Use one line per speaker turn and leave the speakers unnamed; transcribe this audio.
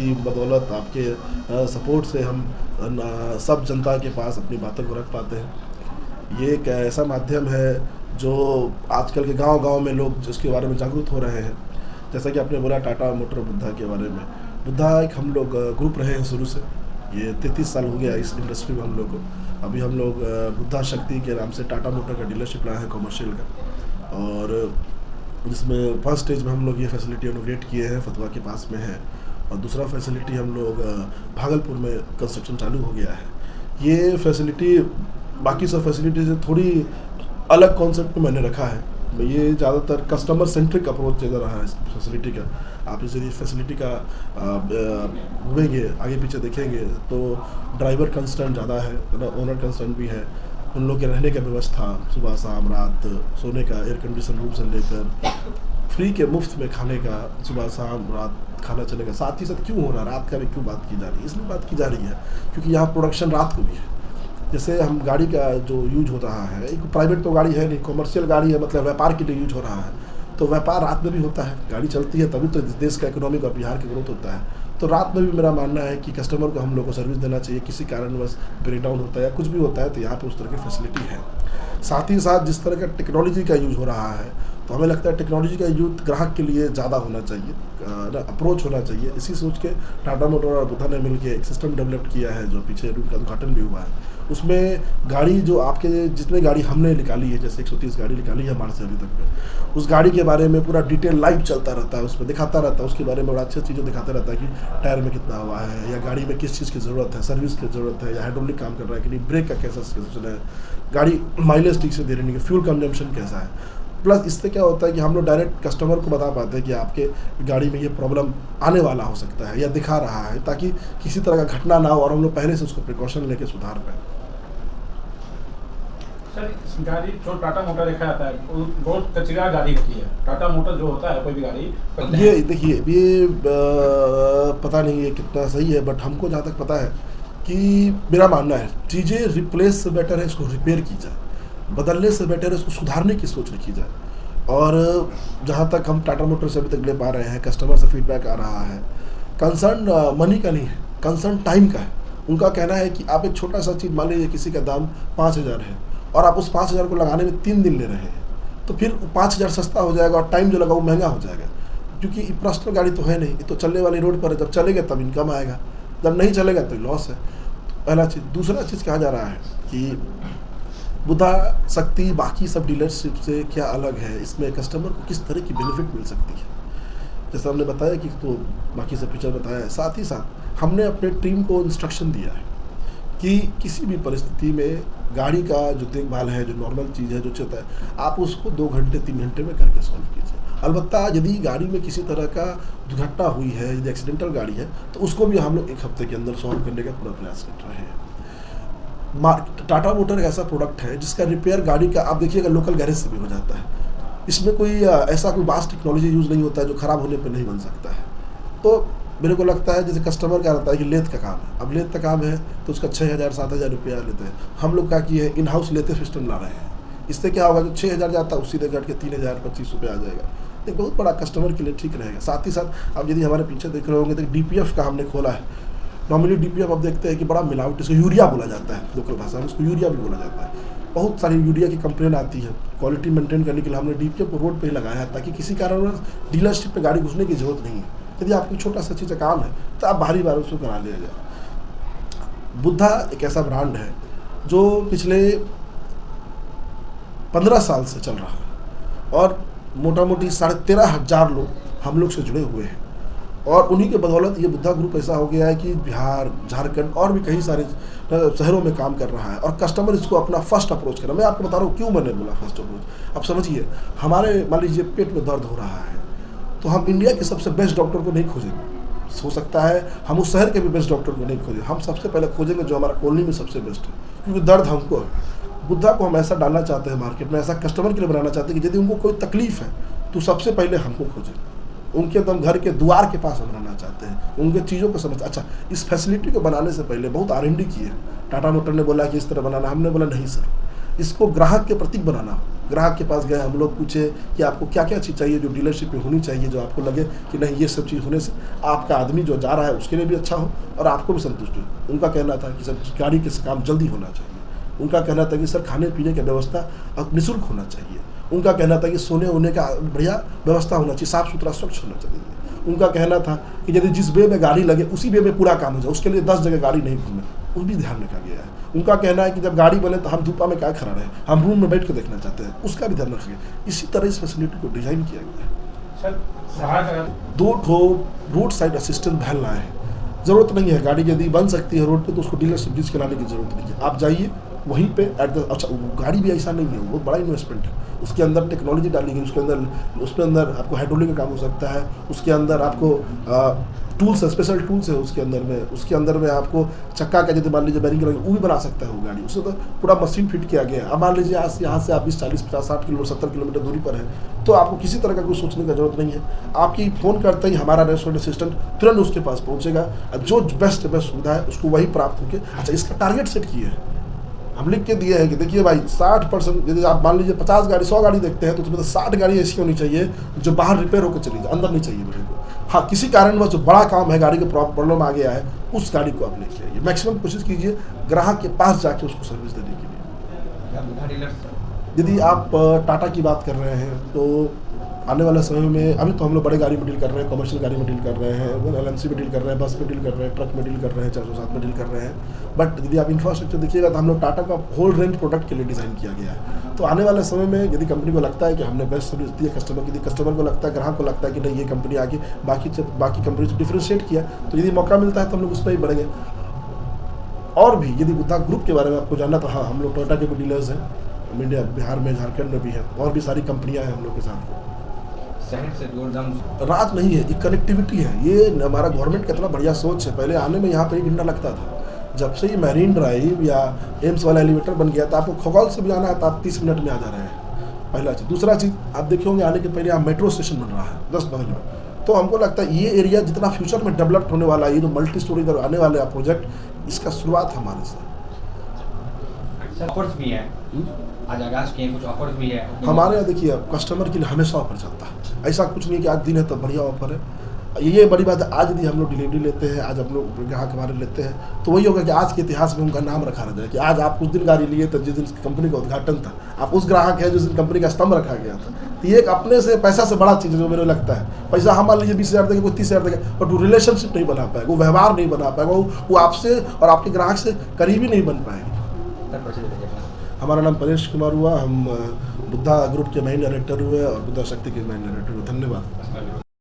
आपकी बदौलत, आपके सपोर्ट से हम सब जनता के पास अपनी बातों को रख पाते हैं। ये एक ऐसा माध्यम है जो आजकल के गांव-गांव में लोग जिसके बारे में जागरूक हो रहे हैं। जैसा कि आपने बोला टाटा मोटर बुद्धा के बारे में, बुद्धा एक हम लोग ग्रुप रहे हैं शुरू से। ये 33 साल हो गया इस इंडस्ट्री में हम लोग को। अभी हम लोग बुद्धा शक्ति के नाम से टाटा मोटर का डीलरशिप लाए हैं कॉमर्शियल का, और जिसमें फर्स्ट स्टेज में हम लोग ये फैसिलिटी इनॉग्रेट किए हैं, फतवा के पास में है, और दूसरा फैसिलिटी हम लोग भागलपुर में कंस्ट्रक्शन चालू हो गया है। ये फैसिलिटी बाकी सब फैसिलिटी से थोड़ी अलग कॉन्सेप्ट में मैंने रखा है। ये ज़्यादातर कस्टमर सेंट्रिक अप्रोच रहा है इस फैसिलिटी का। आप इस फैसिलिटी का घूमेंगे, आगे पीछे देखेंगे तो ड्राइवर कंसर्न ज़्यादा है, ओनर कंसर्न भी है। उन लोग के रहने का व्यवस्था, सुबह शाम रात सोने का, एयर कंडीशन रूम से लेकर फ्री के मुफ्त में खाने का, सुबह शाम रात खाना चलेगा। साथ ही साथ क्यों हो रहा है, रात का भी क्यों बात की जा रही है? इसलिए बात की जा रही है क्योंकि यहाँ प्रोडक्शन रात को भी है। जैसे हम गाड़ी का जो यूज हो रहा है, एक प्राइवेट तो गाड़ी है नहीं, कॉमर्शियल गाड़ी है, मतलब व्यापार के लिए यूज हो रहा है, तो व्यापार रात में भी होता है। गाड़ी चलती है तभी तो देश का इकोनॉमिक और बिहार की ग्रोथ होता है। तो रात में भी मेरा मानना है कि कस्टमर को हम लोग को सर्विस देना चाहिए। किसी कारणवश ब्रेक डाउन होता है या कुछ भी होता है तो यहाँ पे उस तरह की फैसिलिटी है। साथ ही साथ जिस तरह का टेक्नोलॉजी का यूज़ हो रहा है, तो हमें लगता है टेक्नोलॉजी का यूज ग्राहक के लिए ज़्यादा होना चाहिए, अप्रोच होना चाहिए। इसी सोच के टाटा मोटर और बुद्धा ने मिलकर एक सिस्टम डेवलप किया है, जो पीछे उनका उद्घाटन भी हुआ है। उसमें गाड़ी जो आपके जितने गाड़ी हमने निकाली है, जैसे 130 गाड़ी निकाली है हमारे से अभी तक में, उस गाड़ी के बारे में पूरा डिटेल लाइव चलता रहता है, उसमें दिखाता रहता है, उसके बारे में बड़ा अच्छी चीज़ें दिखाता रहता है कि टायर में कितना हुआ है, या गाड़ी में किस चीज़ की ज़रूरत है, सर्विस की ज़रूरत है, या हाइड्रोलिक काम कर रहा है कि नहीं, ब्रेक का कैसा सिस्टम है, गाड़ी माइलेज ठीक से दे रही है, फ्यूल कंजम्पशन कैसा है। प्लस इससे क्या होता है कि हम लोग डायरेक्ट कस्टमर को बता पाते हैं कि आपके गाड़ी में ये प्रॉब्लम आने वाला हो सकता है या दिखा रहा है, ताकि किसी तरह का घटना ना हो और हम लोग पहले से उसको प्रिकॉशन लेके सुधार पाएँ।
सर, गाड़ी जो टाटा मोटर देखा जाता है वो बहुत कचरा गाड़ी होती है। टाटा मोटर जो होता है कोई भी गाड़ी,
ये देखिए, ये पता नहीं ये कितना सही है, बट हमको जहाँ तक पता है कि मेरा मानना है चीज़ें रिप्लेस से बेटर है इसको रिपेयर की जाए, बदलने से बेटर है इसको सुधारने की सोच रखी जाए। और जहाँ तक हम टाटा मोटर से अभी तक ले पा रहे हैं, कस्टमर से फीडबैक आ रहा है, कंसर्न मनी का नहीं है, कंसर्न टाइम का है। उनका कहना है कि आप एक छोटा सा चीज़, मान लीजिए किसी का दाम 5,000 है और आप उस 5,000 को लगाने में 3 दिन ले रहे हैं, तो फिर 5,000 सस्ता हो जाएगा और टाइम जो लगा वो महंगा हो जाएगा, क्योंकि पर्सनल गाड़ी तो है नहीं, ये तो चलने वाली रोड पर है। जब चलेगा तब इनकम आएगा, जब नहीं चलेगा तो लॉस है। पहला चीज़। दूसरा चीज़ कहा जा रहा है कि बुद्धा शक्ति बाकी सब डीलरशिप से क्या अलग है, इसमें कस्टमर को किस तरह की बेनिफिट मिल सकती है। जैसा हमने बताया कि तो बाकी सब फीचर बताया है, साथ ही साथ हमने अपने टीम को इंस्ट्रक्शन दिया है कि किसी भी परिस्थिति में गाड़ी का जो देखभाल है, जो नॉर्मल चीज़ है, जो चलता है, आप उसको 2 घंटे 3 घंटे में करके सॉल्व कीजिए। अलबत्ता यदि गाड़ी में किसी तरह का दुर्घटना हुई है, यदि एक्सीडेंटल गाड़ी है, तो उसको भी हम लोग 1 हफ्ते के अंदर सॉल्व करने का पूरा प्रयास कर रहे हैं। टाटा मोटर एक ऐसा प्रोडक्ट है जिसका रिपेयर गाड़ी का आप देखिएगा लोकल गैरेज से भी हो जाता है। इसमें कोई ऐसा कोई वास्ट टेक्नोलॉजी यूज़ नहीं होता है जो ख़राब होने पर नहीं बन सकता है। तो मेरे को लगता है जैसे कस्टमर का रहता है कि लेथ का काम है, अब लेथ का काम है तो उसका 6,000-7,000 रुपया लेते हैं। हम लोग क्या किए, इन हाउस लेते सिस्टम ला रहे हैं। इससे क्या होगा, जो 6,000 जाता है उसी सीधे घट के 3,025 रुपये आ जाएगा। एक बहुत बड़ा कस्टमर के लिए ठीक रहेगा। साथ ही साथ अब यदि हमारे पीछे देख रहे होंगे तो DPF का हमने खोला है। नॉर्मली DPF अब देखते हैं कि बड़ा मिलावट, इसको यूरिया बोला जाता है, लोकल भाषा में इसको यूरिया भी बोला जाता है। बहुत सारी यूरिया की कंप्लेन आती है। क्वालिटी मेंटेन करने के लिए हमने DPF को रोड पे ही लगाया है, ताकि किसी कारणवश डीलरशिप पे गाड़ी घुसने की जरूरत नहीं है। यदि आपको छोटा सा चीज़ का काम है तो आप बाहरी बार उसको करा लिया जाए। बुद्धा एक ऐसा ब्रांड है जो पिछले 15 साल से चल रहा है और मोटा मोटी 13,500 लोग हम लोग से जुड़े हुए हैं, और उन्हीं के बदौलत ये बुद्धा ग्रुप ऐसा हो गया है कि बिहार, झारखंड और भी कई सारे शहरों में काम कर रहा है, और कस्टमर इसको अपना फर्स्ट अप्रोच कर रहा है। मैं आपको बता रहा हूँ क्यों मैंने बोला फर्स्ट अप्रोच। अब समझिए, हमारे मान लीजिए पेट में दर्द हो रहा है, तो हम इंडिया के सबसे बेस्ट डॉक्टर को नहीं खोजेंगे। हो सकता है हम उस शहर के भी बेस्ट डॉक्टर को नहीं खोजें, हम सबसे पहले खोजेंगे जो हमारा कॉलोनी में सबसे बेस्ट है, क्योंकि दर्द हमको है। बुद्धा को हम ऐसा डालना चाहते हैं मार्केट में, ऐसा कस्टमर के लिए बनाना चाहते हैं कि यदि उनको कोई तकलीफ है तो सबसे पहले हमको खोजें, उनके एकदम घर के द्वार के पास हम रहना चाहते हैं, उनके चीज़ों को समझ। अच्छा, इस फैसिलिटी को बनाने से पहले बहुत R&D की है। टाटा मोटर ने बोला कि इस तरह बनाना, हमने बोला नहीं सर, इसको ग्राहक के प्रतीक बनाना हो। ग्राहक के पास गए, हम लोग पूछे कि आपको क्या क्या चीज़ चाहिए जो डीलरशिप में होनी चाहिए, जो आपको लगे कि नहीं ये सब चीज़ होने से आपका आदमी जो जा रहा है उसके लिए भी अच्छा हो और आपको भी संतुष्टि हो। उनका कहना था कि सर गाड़ी के काम जल्दी होना चाहिए। उनका कहना था कि सर खाने पीने की व्यवस्था अब निःशुल्क होना चाहिए। उनका कहना था कि सोने वोने का बढ़िया व्यवस्था होना चाहिए, साफ़ सुथरा स्वच्छ होना चाहिए। उनका कहना था कि यदि जिस वे में गाड़ी लगे उसी वे में पूरा काम हो जाए, उसके लिए 10 जगह गाड़ी नहीं घूमे, उस भी ध्यान रखा गया है। उनका कहना है कि जब गाड़ी बने तो हम धूपा में क्या खड़ा रहे, हम रूम में बैठ कर देखना चाहते हैं, उसका भी ध्यान रखा गया। इसी तरह इस फैसिलिटी को डिज़ाइन किया गया है।
सर
2 ठो रोड साइड असिस्टेंट वैन लाए हैं। ज़रूरत नहीं है, गाड़ी यदि बन सकती है रोड पे तो उसको डीलरशिप बीच के लाने की ज़रूरत नहीं है। आप जाइए वहीं पे अच्छा गाड़ी भी ऐसा नहीं है, वो बड़ा इन्वेस्टमेंट है। उसके अंदर टेक्नोलॉजी डाली गई, उसके अंदर आपको हाइड्रोलिक का काम हो सकता है, उसके अंदर आपको टूल्स है, स्पेशल टूल्स है उसके अंदर में आपको चक्का का यदि मान लीजिए बैरिंग लगे वो भी बना सकता है वो गाड़ी, उससे तो पूरा मशीन फिट किया गया है। अब मान लीजिए आज यहाँ से आप 20, 40, 50, 60 किलो 70 किलोमीटर दूरी पर है तो आपको किसी तरह का कुछ सोचने का जरूरत नहीं है। आपकी फ़ोन करते ही हमारा रेस्टोरेंट असिस्टेंट तुरंत उसके पास पहुँचेगा, जो बेस्ट सुविधा है उसको वही प्राप्त होकर। अच्छा, इसका टारगेट सेट किए हैं, हम लिख के दिए हैं कि देखिए भाई 60%, यदि आप मान लीजिए 50 गाड़ी 100 गाड़ी देखते हैं तो उसमें तो 60 गाड़ी ऐसी होनी चाहिए जो बाहर रिपेयर होकर चली जाए, अंदर नहीं चाहिए मेरे को। हाँ, किसी कारणवश जो बड़ा काम है, गाड़ी के प्रॉब्लम आ गया है, उस गाड़ी को आप लेके आइए। मैक्सिमम कोशिश कीजिए ग्राहक के पास जाके उसको सर्विस देने के लिए। यदि आप टाटा की बात कर रहे हैं तो आने वाले समय में अभी तो हम लोग बड़े गाड़ी में डील कर रहे हैं, कमर्शियल गाड़ी में डील कर रहे हैं, एलएमसी में डील कर रहे हैं, बस में डील कर रहे हैं, ट्रक में डील कर रहे हैं, 407 में डील कर रहे हैं। बट यदि आप इंफ्रास्ट्रक्चर देखिएगा तो हम लोग टाटा का होल रेंज प्रोडक्ट के लिए डिज़ाइन किया गया है। तो आने वाले समय में यदि कंपनी को लगता है कि हमने बेस्ट सर्विस दी है कस्टमर की, कस्टमर को लगता है, ग्राहक को लगता है कि नहीं ये कंपनी आगे बाकी कंपनी से डिफ्रेंशिएट किया, तो यदि मौका मिलता है तो हम लोग उस पर ही बढ़ेंगे। और भी यदि बुद्धा ग्रुप के बारे में आपको जानना तो हाँ, हम लोग टोयोटा के भी डीलर्स हैं, इंडिया बिहार में, झारखंड में भी हैं, और भी सारी कंपनियां हैं हम लोग के साथ।
शहर से दूर
रात नहीं है, एक कनेक्टिविटी है। ये हमारा गवर्नमेंट का इतना बढ़िया सोच है। पहले आने में यहाँ पे 1 घंटा लगता था, जब से ये मैरीन ड्राइव या एम्स वाला एलिवेटर बन गया था, आपको खगौल से भी आना है तो आप 30 मिनट में आ जा रहे हैं। पहला चीज़। दूसरा चीज़ आप देखे होंगे आने के पहले यहाँ मेट्रो स्टेशन बन रहा है 10 बगल में। तो हमको लगता है ये एरिया जितना फ्यूचर में डेवलप्ड होने वाला है, ये जो मल्टी स्टोरी का आने वाले प्रोजेक्ट, इसका शुरुआत हमारे से।
ऑफर्स भी है, आज आगाज किए, कुछ ऑफर्स भी है
हमारे यहाँ। देखिए कस्टमर के लिए हमेशा ऑफर चलता है, ऐसा कुछ नहीं कि आज दिन है तो बढ़िया ऑफर है। ये बड़ी बात है, आज यदि हम लोग डिलीवरी लेते हैं, आज हम लोग ग्राहक हमारे लेते हैं तो वही होगा कि आज के इतिहास में उनका नाम रखा रह जाए कि आज आप उस दिन गाड़ी लिए तो जिस दिन कंपनी का उद्घाटन था, आप उस ग्राहक है जिस दिन कंपनी का स्तंभ रखा गया था। तो ये एक अपने से पैसा से बड़ा चीज़ है जो मेरे लगता है। पैसा हम मान लीजिए 20,000 देंगे, कोई 30,000 देगा, बट वो रिलेशनशिप नहीं बना पाएगा, वो व्यवहार नहीं बना पाएगा, वो आपसे और आपके ग्राहक से करीबी नहीं बन पाएगी। हमारा नाम परेश कुमार हुआ, हम बुद्धा ग्रुप के मेन डायरेक्टर हुए और बुद्धा शक्ति के मेन डायरेक्टर हुए। धन्यवाद।